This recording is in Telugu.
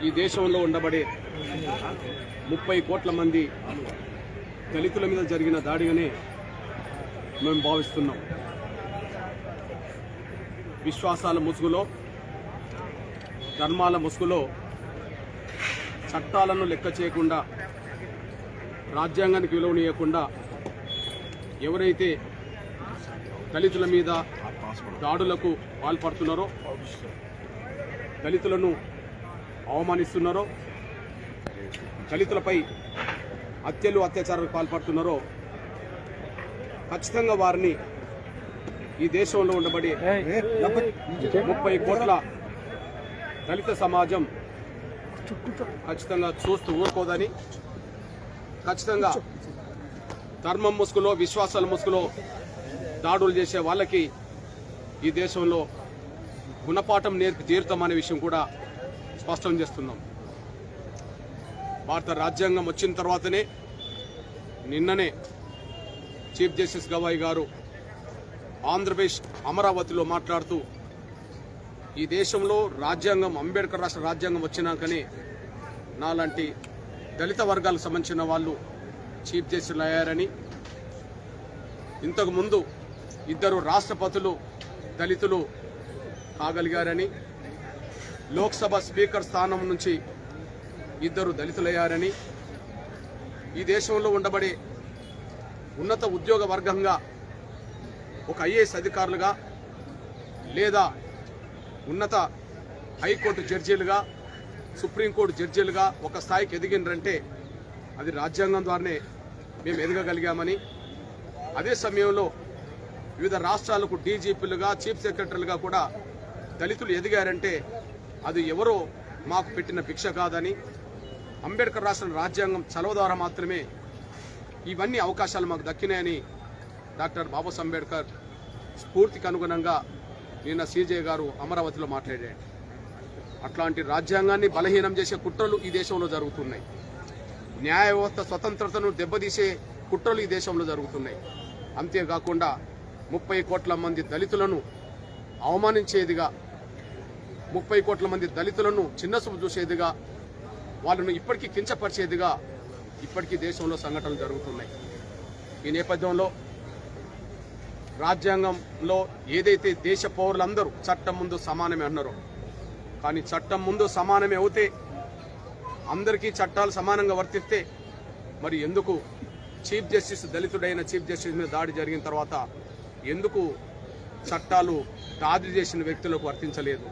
ఈ దేశంలో ఉండబడే 30 కోట్ల మంది దళితుల మీద జరిగిన దాడిగానే మేము భావిస్తున్నాం. విశ్వాసాల ముసుగులో, ధర్మాల ముసుగులో చట్టాలను లెక్క చేయకుండా, రాజ్యాంగానికి విలువనీయకుండా ఎవరైతే దళితుల మీద దాడులకు పాల్పడుతున్నారో, దళితులను అవమానిస్తున్నారో, దళితులపై హత్యలు అత్యాచారాలకు పాల్పడుతున్నారో ఖచ్చితంగా వారిని ఈ దేశంలో ఉండబడి 30 కోట్ల దళిత సమాజం ఖచ్చితంగా చూస్తూ ఊరుకోదని, ఖచ్చితంగా ధర్మం ముసుగులో, విశ్వాసాల ముసుగులో దాడులు చేసే వాళ్ళకి ఈ దేశంలో గుణపాఠం నేర్పి తీరుతామనే విషయం కూడా స్పష్టం చేస్తున్నాం. భారత రాజ్యాంగం వచ్చిన తర్వాతనే, నిన్ననే చీఫ్ జస్టిస్ గవాయి గారు ఆంధ్రప్రదేశ్ అమరావతిలో మాట్లాడుతూ ఈ దేశంలో రాజ్యాంగం, అంబేద్కర్ రాష్ట్ర రాజ్యాంగం వచ్చినాకనే నాలాంటి దళిత వర్గాలకు సంబంధించిన వాళ్ళు చీఫ్ జస్టిస్లు అయ్యారని, ఇంతకుముందు 2 రాష్ట్రపతులు దళితులు కాగలిగారని, లోక్సభ స్పీకర్ స్థానం నుంచి 2 దళితులయ్యారని, ఈ దేశంలో ఉండబడే ఉన్నత ఉద్యోగ వర్గంగా ఒక ఐఏఎస్ అధికారులుగా లేదా ఉన్నత హైకోర్టు జడ్జీలుగా, సుప్రీంకోర్టు జడ్జీలుగా ఒక స్థాయికి ఎదిగినరంటే అది రాజ్యాంగం ద్వారానే మేము ఎదగగలిగామని, అదే సమయంలో వివిధ రాష్ట్రాలకు డీజీపీలుగా, చీఫ్ సెక్రటరీలుగా కూడా దళితులు ఎదిగారంటే అది ఎవరో మాకు పెట్టిన భిక్ష కాదని, అంబేద్కర్ రాసిన రాజ్యాంగం చలవ ద్వారా మాత్రమే ఇవన్నీ అవకాశాలు మాకు దక్కినాయని డాక్టర్ బాబాసాహెబ్ అంబేద్కర్ స్ఫూర్తికి అనుగుణంగా నిన్న సీజే గారు అమరావతిలో మాట్లాడారు. అట్లాంటి రాజ్యాంగాన్ని బలహీనం చేసే కుట్రలు ఈ దేశంలో జరుగుతున్నాయి. న్యాయ వ్యవస్థ స్వతంత్రతను దెబ్బతీసే కుట్రలు ఈ దేశంలో జరుగుతున్నాయి. అంతేకాకుండా 30 కోట్ల మంది దళితులను అవమానించేదిగా, 30 కోట్ల మంది దళితులను చిన్నసూపు చూసేదిగా, వాళ్ళను ఇప్పటికీ కించపరిచేదిగా ఇప్పటికీ దేశంలో సంఘటనలు జరుగుతున్నాయి. ఈ నేపథ్యంలో రాజ్యాంగంలో ఏదైతే దేశ పౌరులందరూ చట్టం ముందు సమానమే అన్నారో, కానీ చట్టం ముందు సమానమే అవుతే, అందరికీ చట్టాలు సమానంగా వర్తిస్తే మరి ఎందుకు చీఫ్ జస్టిస్, దళితుడైన చీఫ్ జస్టిస్ మీద దాడి జరిగిన తర్వాత ఎందుకు చట్టాలు దాడి చేసిన వ్యక్తులకు వర్తించలేదు?